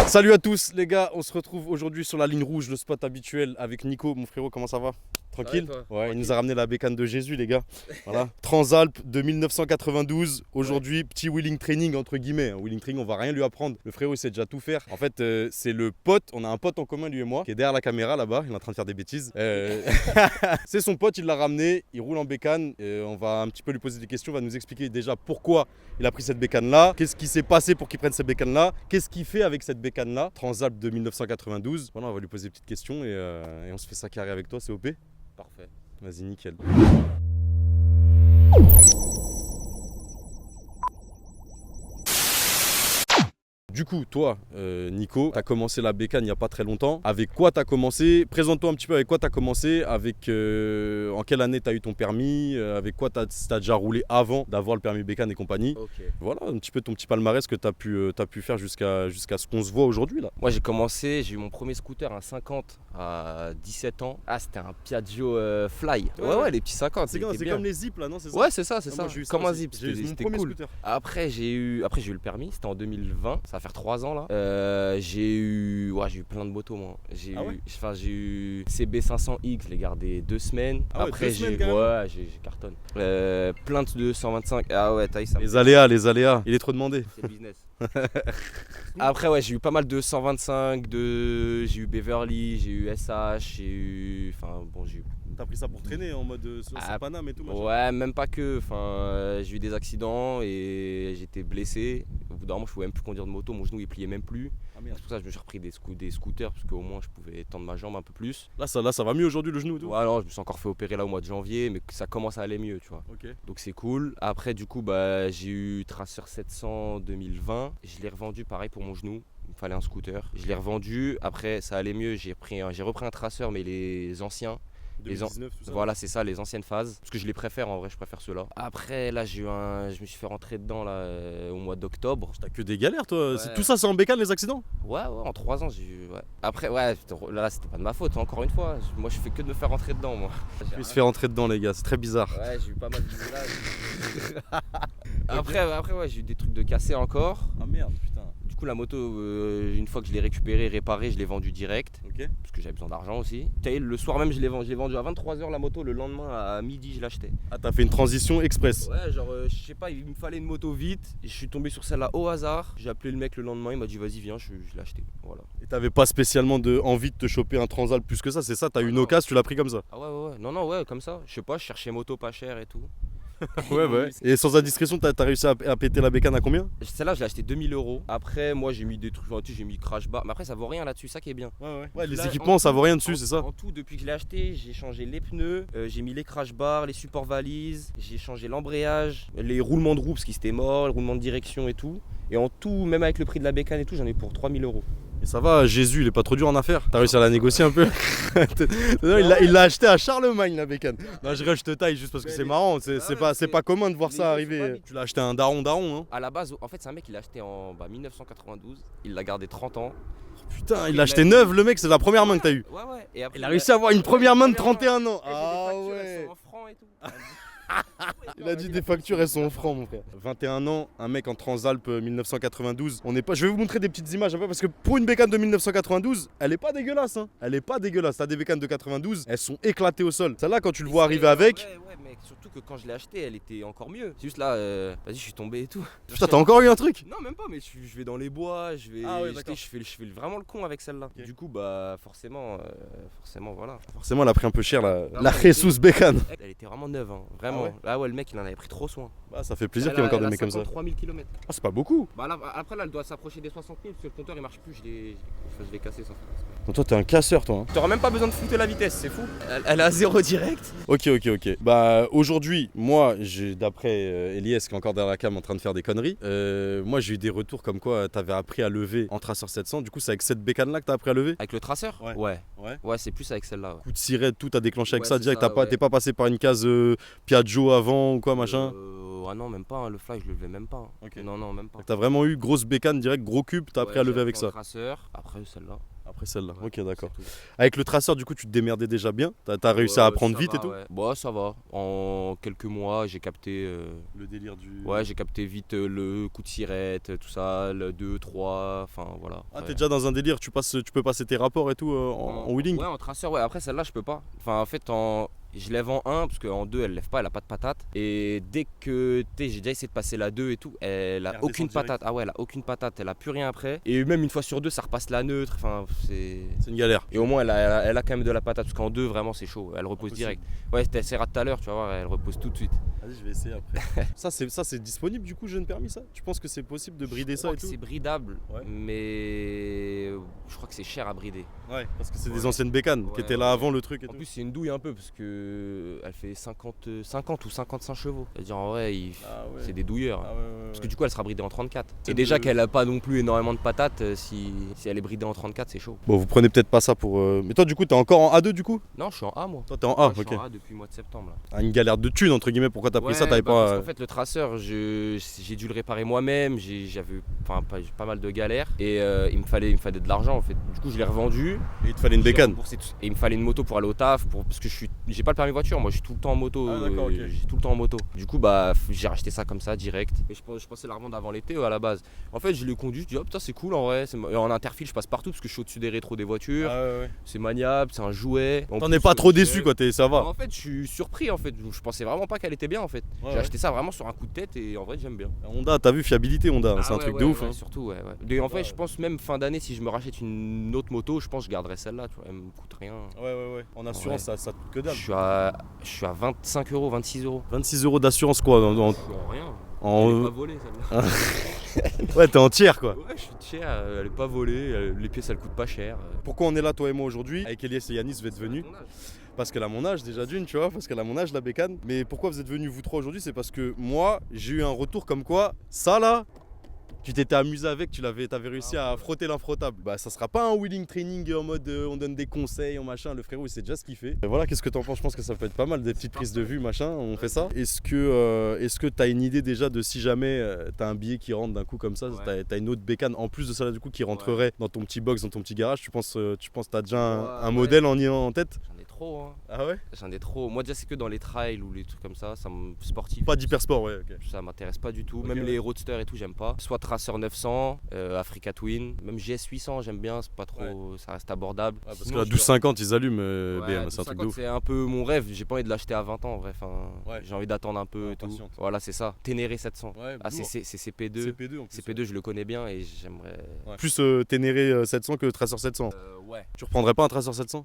Salut à tous les gars, on se retrouve aujourd'hui sur la ligne rouge, le spot habituel avec Nico, mon frérot, comment ça va? Tranquille? Ça va et toi? Ouais, Tranquille. il nous a ramené la bécane de Jésus les gars. Voilà. Transalp de 1992, aujourd'hui petit wheeling training entre guillemets. Wheeling training, on va rien lui apprendre, le frérot il sait déjà tout faire. En fait c'est le pote, on a un pote en commun lui et moi, qui est derrière la caméra là-bas, il est en train de faire des bêtises. C'est son pote, il l'a ramené, il roule en bécane, on va un petit peu lui poser des questions, il va nous expliquer déjà pourquoi il a pris cette bécane là, qu'est-ce qui s'est passé pour qu'il prenne cette bécane là, qu'est-ce qu'il fait avec cette bécane là, Transalp de 1992. Voilà, on va lui poser des petites questions et on se fait ça carré avec toi, c'est OP. Parfait. Vas-y, nickel. Du coup, toi, Nico, tu as commencé la bécane il n'y a pas très longtemps. Avec quoi tu as commencé? Présente-toi un petit peu avec quoi tu as commencé. En quelle année tu as eu ton permis? Avec quoi tu as déjà roulé avant d'avoir le permis bécane et compagnie? Ok. Voilà, un petit peu ton petit palmarès que tu as pu faire jusqu'à ce qu'on se voit aujourd'hui là. Moi j'ai eu mon premier scooter, un 50 à 17 ans. Ah, c'était un Piaggio Fly. Ouais, les petits 50. C'est c'était bien. comme les zips là, non? C'est ça? Ouais, c'est ça. Ah, moi, j'ai eu ça Comme un aussi. zip, J'ai eu mon c'était premier cool. scooter. Après j'ai eu le permis, c'était en 2020. Ça va faire 3 ans là. J'ai eu plein de motos moi. J'ai eu CB500X, je l'ai gardé 2 semaines. Ah ouais, Après 2 semaines, j'ai quand même. j'ai cartonne. Plein de 225. Ah ouais, taille ça. Les aléas, il est trop demandé. C'est le business. Après ouais, j'ai eu pas mal de 125, j'ai eu Beverly, j'ai eu SH, j'ai eu T'as pris ça pour traîner en mode sur Paname et tout machin. ouais, même pas que, j'ai eu des accidents et j'étais blessé. Au bout d'un moment, je pouvais même plus conduire de moto, mon genou il pliait même plus. Ah merde. C'est pour ça que je me suis repris des scooters parce qu'au moins je pouvais tendre ma jambe un peu plus. Là ça va mieux aujourd'hui le genou et tout. Ouais, non, je me suis encore fait opérer là au mois de janvier, mais ça commence à aller mieux, tu vois. Ok. Donc c'est cool. Après du coup j'ai eu Tracer 700 2020. Je l'ai revendu pareil pour mon genou. Il me fallait un scooter. Je l'ai revendu. Après ça allait mieux. J'ai repris un Tracer mais les anciens. 2019 tout ça. Voilà, c'est ça, les anciennes phases. Parce que je les préfère en vrai, je préfère ceux-là. Après là je me suis fait rentrer dedans là au mois d'octobre. T'as que des galères toi. Ouais. Tout ça c'est en bécane les accidents? Ouais, en 3 ans j'ai eu. Ouais. Après là c'était pas de ma faute, encore une fois. Moi je fais que de me faire rentrer dedans moi. Il se fait rentrer dedans les gars, c'est très bizarre. Ouais, j'ai eu pas mal de virages. Après ouais, j'ai eu des trucs de cassés encore. Ah merde putain. Du coup la moto, une fois que je l'ai récupérée, réparée, je l'ai vendue direct. Ok. Parce que j'avais besoin d'argent aussi. Le soir même je l'ai vendu à 23h la moto, le lendemain à midi je l'achetais. Ah t'as fait une transition express. Ouais, genre je sais pas, il me fallait une moto vite. Et je suis tombé sur celle-là au hasard. J'ai appelé le mec le lendemain, il m'a dit vas-y viens, je l'ai acheté. Voilà. Et t'avais pas spécialement envie de te choper un Transalp plus que ça, c'est ça? T'as eu une non. occasion, tu l'as pris comme ça? Ah ouais. Non, ouais, comme ça. Je sais pas, je cherchais moto pas chère et tout. Ouais. Et sans indiscrétion, t'as réussi à péter la bécane à combien? Celle-là, je l'ai acheté 2000€. Après, moi, j'ai mis des trucs, j'ai mis crash bar. Mais après, ça vaut rien là-dessus, ça qui est bien. Ouais, les Là, équipements ça vaut rien dessus, c'est ça? En tout, depuis que je l'ai acheté, j'ai changé les pneus, j'ai mis les crash bars, les supports valises, j'ai changé l'embrayage, les roulements de roue parce qu'ils étaient morts, le roulement de direction et tout. Et en tout, même avec le prix de la bécane et tout, j'en ai pour 3000€. Et ça va, Jésus, il est pas trop dur en affaires. T'as réussi à la négocier un peu? Non, il l'a acheté à Charlemagne la bécane. Non, je te taille juste parce que c'est marrant. C'est pas commun de voir ça arriver. Tu l'as acheté à un daron, hein? À la base, en fait, c'est un mec qui l'a acheté en 1992. Il l'a gardé 30 ans. Putain, il l'a acheté neuf, le mec, c'est la première main que t'as eu. Ouais. Et après, Il a réussi à avoir une première main de 31 ans. J'ai des Ah factures, elles ouais. sont en francs et tout. Il a dit des factures, elles sont en francs, mon frère. 21 ans, un mec en Transalp 1992. Je vais vous montrer des petites images un peu parce que pour une bécane de 1992, elle est pas dégueulasse. Hein. Elle est pas dégueulasse. T'as des bécanes de 92, elles sont éclatées au sol. Celle-là, quand tu le vois arriver avec. Ouais, mec, surtout que quand je l'ai acheté, elle était encore mieux. C'est juste là, vas-y, je suis tombé et tout. Putain, t'as encore eu un truc? Non, même pas, mais je vais dans les bois, je fais vraiment le con avec celle-là. Ok. Du coup, forcément, voilà. Forcément, elle a pris un peu cher la mais Jesus bécane. Elle était vraiment neuve, hein, vraiment. Ah ouais. Là, ouais, le mec, il en avait pris trop soin. Bah, ça fait plaisir qu'il y ait encore des mecs comme ça. 3000 km. Ah, c'est pas beaucoup. Bah, là, après, là, elle doit s'approcher des 60 000 parce que le compteur il marche plus. Je l'ai cassé ça. Donc, toi, t'es un casseur, toi. Hein. T'auras même pas besoin de foutre la vitesse, c'est fou. Elle est à 0 direct. Ok. Bah, aujourd'hui, moi, d'après Elias qui est encore derrière la cam en train de faire des conneries, moi, j'ai eu des retours comme quoi t'avais appris à lever en Tracer 700. Du coup, c'est avec cette bécane-là que t'as appris à lever? Avec le traceur? Ouais. Ouais, c'est plus avec celle-là. Ouais. Coup de sirène, tout a déclenché avec Ouais, ça c'est direct. ça, T'es pas passé par une case Piaggio avant ou quoi, machin? Ah non, même pas, hein, le fly je le levais même pas. Ok. Non, même pas. T'as vraiment eu grosse bécane direct, gros cube, t'as appris à lever avec ça. Traceur, après celle-là. après celle-là. Ouais, Ok, d'accord. c'est tout. Avec le traceur, du coup, tu te démerdais déjà bien. T'as réussi à apprendre Ça vite va, et tout. ouais. Bah ça va. En quelques mois, j'ai capté. Le délire du. Ouais, j'ai capté vite le coup de sirette, tout ça, le 2, 3, enfin voilà. Ah, Ouais. t'es déjà dans un délire, tu peux passer tes rapports et tout en wheeling. Ouais, en traceur, ouais. Après, celle-là, je peux pas. Enfin, en fait, je lève en 1 parce qu'en 2, elle lève pas, elle a pas de patate. Et dès que j'ai déjà essayé de passer la 2 et tout, elle a Elle aucune redescend direct. patate. Ah ouais, elle a aucune patate, elle a plus rien après. Et même une fois sur 2, ça repasse la neutre. Enfin, c'est. C'est une galère. Et au moins, elle a quand même de la patate parce qu'en 2, vraiment, c'est chaud. Elle repose Impossible. direct. Ouais, c'était assez rare tout à l'heure, tu vas voir, elle repose tout de suite. Vas-y, je vais essayer après. ça, c'est disponible du coup, jeune permis, ça? Tu penses que c'est possible de brider Je ça crois et que tout? c'est bridable, Ouais. mais je crois que c'est cher à brider. Ouais, parce que c'est des Ouais. anciennes bécanes qui Ouais, étaient là ouais. avant le truc et En tout. plus, c'est une douille un peu parce que elle fait 50 ou 55 chevaux. C'est-à-dire en vrai, Ah ouais. c'est des douilleurs. Ah ouais, ouais, Parce que ouais. du coup, elle sera bridée en 34. C'est Et déjà le- qu'elle a pas non plus énormément de patates, si elle est bridée en 34, c'est chaud. Bon, vous prenez peut-être pas ça pour. Mais toi, du coup, t'es encore en A2 du coup? Non, je suis en A moi. Toi, t'es en A, Ouais, je ok. suis en A depuis le mois de septembre. Là. Ah, une galère de thunes entre guillemets. Pourquoi t'as pris ça? T'avais Parce pas. qu'en fait, le traceur, j'ai dû le réparer moi-même. J'avais pas mal de galères. Et il me fallait de l'argent en fait. Du coup, je l'ai revendu. Il te fallait une J'ai bécane. remboursé tout- Et il me fallait une moto pour aller au taf. Parce que j'ai pas le permis voiture. Moi, je suis tout le temps en moto. Ah, d'accord, ok. J'ai tout le temps en moto. Du coup, bah, j'ai racheté ça comme ça direct. Et je pensais la revendre avant l'été à la base. En fait, je l'ai conduit. Je dis, oh putain, c'est cool en vrai. Et en interfile, je passe partout parce que je suis au-dessus des rétros des voitures. Ah ouais, ouais. C'est maniable, c'est un jouet. En T'en plus, es pas trop je- déçu quoi, ça va. En fait, je suis surpris en fait. Je pensais vraiment pas qu'elle était bien en fait. Ouais, J'ai ouais. acheté ça vraiment sur un coup de tête et en vrai, j'aime bien. Honda, t'as vu fiabilité Honda, Ah c'est un ouais, truc ouais, de ouf. ouais, Hein. surtout, ouais. Et en fait, je pense même fin d'année, si je me rachète une autre moto, je pense que je garderai celle-là. Tu vois, elle me coûte rien. Ouais, ouais, ouais. En assurance, ça coûte que dalle. Je suis à 25 euros, 26 euros. 26 € d'assurance quoi Je suis en rien. Elle est pas volée celle-là. Ouais, t'es en tiers quoi. Ouais, je suis cher, elle est pas volée, les pièces elles coûtent pas cher. Pourquoi on est là, toi et moi, aujourd'hui? Avec Elias et Yanis, vous êtes venus. Parce qu'elle a mon âge déjà d'une, tu vois, parce qu'elle a mon âge, la bécane. Mais pourquoi vous êtes venus vous trois aujourd'hui? C'est parce que moi, j'ai eu un retour comme quoi, ça là, tu t'étais amusé avec, t'avais réussi à frotter l'infrottable. Bah ça sera pas un wheeling training en mode on donne des conseils, en machin, le frérot il sait déjà ce qu'il fait. Et voilà, qu'est-ce que t'en penses? Je pense que ça peut être pas mal, des petites prises de vue, machin, on fait ça. Est-ce que t'as une idée déjà de si jamais t'as un billet qui rentre d'un coup comme ça, Ouais. t'as une autre bécane en plus de ça là du coup qui rentrerait dans ton petit box, dans ton petit garage, tu penses t'as déjà un Ouais. modèle en tête? J'en ai trop, hein. Ah ouais? J'en ai trop. Moi, déjà, c'est que dans les trails ou les trucs comme ça sportif. Pas d'hypersport, ouais, ok. Ça m'intéresse pas du tout. Ok, Même ouais. les roadsters et tout, j'aime pas. Soit Tracer 900, Africa Twin, même GS 800, j'aime bien. C'est pas trop, ça reste abordable. Parce que Sinon, la je 1250 ils allument Ouais, BM, c'est un truc de 1250, ouf. c'est un peu mon rêve. J'ai pas envie de l'acheter à 20 ans en vrai. Enfin, Ouais. j'ai envie d'attendre un peu Ouais, et tout. patiente. Voilà, c'est ça. Ténéré 700. Ouais, Ah, c'est CP2. CP2 en plus. CP2, je le connais bien et j'aimerais. Ouais. Plus Ténéré 700 que Tracer 700. Ouais. Tu reprendrais pas un Tracer 700?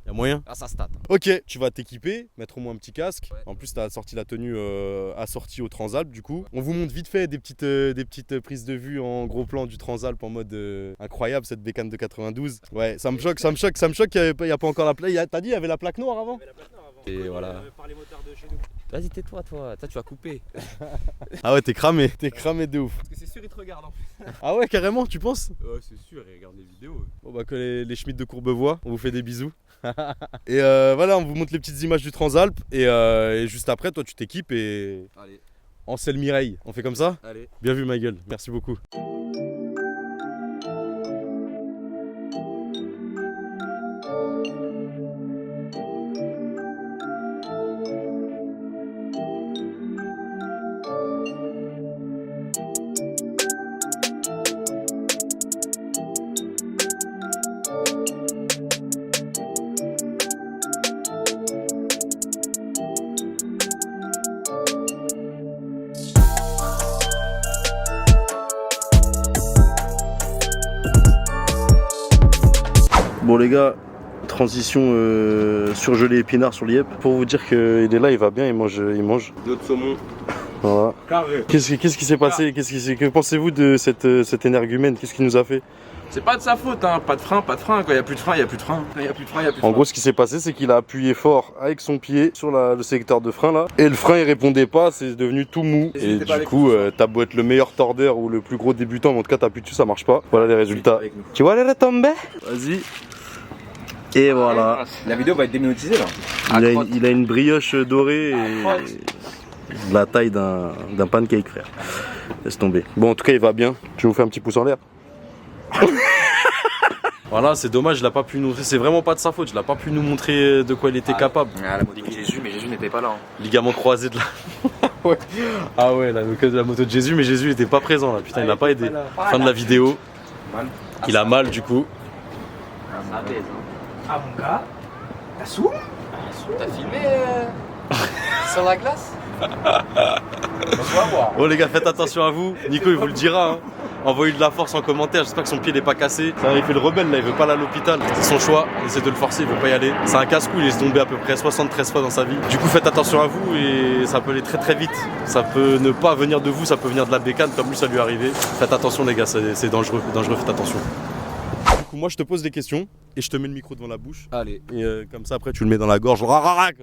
Y'a moyen? Ah, ça stat. Ok, tu vas t'équiper, mettre au moins un petit casque. Ouais. En plus, t'as sorti la tenue assortie au Transalp du coup. On vous montre vite fait des petites prises de vue en gros plan du Transalp en mode incroyable cette bécane de 92. Ouais, ça me choque qu'il n'y a pas encore la plaque. T'as dit il y avait la plaque noire avant? Et voilà. Vas-y, tais-toi, toi. Toi, tu vas couper. Ah ouais, t'es cramé de ouf. Parce que c'est sûr, ils te regardent en plus. Ah ouais, carrément, tu penses? Ouais, c'est sûr, ils regardent les vidéos. Bon bah que les Schmitt de Courbevoie, on vous fait des bisous. Et voilà, on vous montre les petites images du Transalp et juste après, toi tu t'équipes et Allez, Ansel Mireille. On fait comme ça? allez. Bien vu ma gueule, merci beaucoup. Bon les gars, transition surgelé épinard sur l'IEP. Pour vous dire qu'il est là, il va bien, il mange. D'autres saumon. Voilà. Carré. Qu'est-ce qui s'est passé? Que pensez-vous de cet énergumène? Qu'est-ce qu'il nous a fait? C'est pas de sa faute, hein. Pas de frein. Quand il y a plus de frein, il y a plus de frein. Quand il y a plus de frein, il y a plus de frein. En gros, ce qui s'est passé, c'est qu'il a appuyé fort avec son pied sur le sélecteur de frein là, et le frein il répondait pas, c'est devenu tout mou. Et Et c'était pas du avec coup, nous, ça. t'as beau être le meilleur tordeur ou le plus gros débutant, mais en tout cas t'appuies dessus, ça marche pas. Voilà les résultats. Avec nous. Tu vois les retombées? Vas-y. Et voilà. La vidéo va être démonétisée là. Il a une brioche dorée et de la taille d'un pancake, frère. Laisse tomber. Bon, en tout cas, il va bien. Je vais vous faire un petit pouce en l'air. Voilà, c'est dommage, il a pas pu nous. C'est vraiment pas de sa faute, il a pas pu nous montrer de quoi il était capable. Ah, la moto de Jésus, mais Jésus n'était pas là. Ligament croisé de la. Ouais. Ah ouais, la moto de Jésus, mais Jésus n'était pas présent là. Putain, il n'a pas aidé. Fin de la vidéo. Il a mal du coup. Ah mon gars, t'as sous? T'as filmé sur la glace? Oh les gars, faites attention à vous. Nico il vous le dira. Hein. Envoyez de la force en commentaire. J'espère que son pied n'est pas cassé. Ça, il fait le rebelle là, il veut pas aller à l'hôpital. C'est son choix. Essayez de le forcer, il veut pas y aller. C'est un casse-cou, il est tombé à peu près 73 fois dans sa vie. Du coup, faites attention à vous et ça peut aller très très vite. Ça peut ne pas venir de vous, ça peut venir de la bécane comme lui ça lui est arrivé. Faites attention les gars, c'est dangereux. Dangereux, faites attention. Du coup, moi je te pose des questions et je te mets le micro devant la bouche. Allez. Et comme ça après tu le mets dans la gorge. Rararak.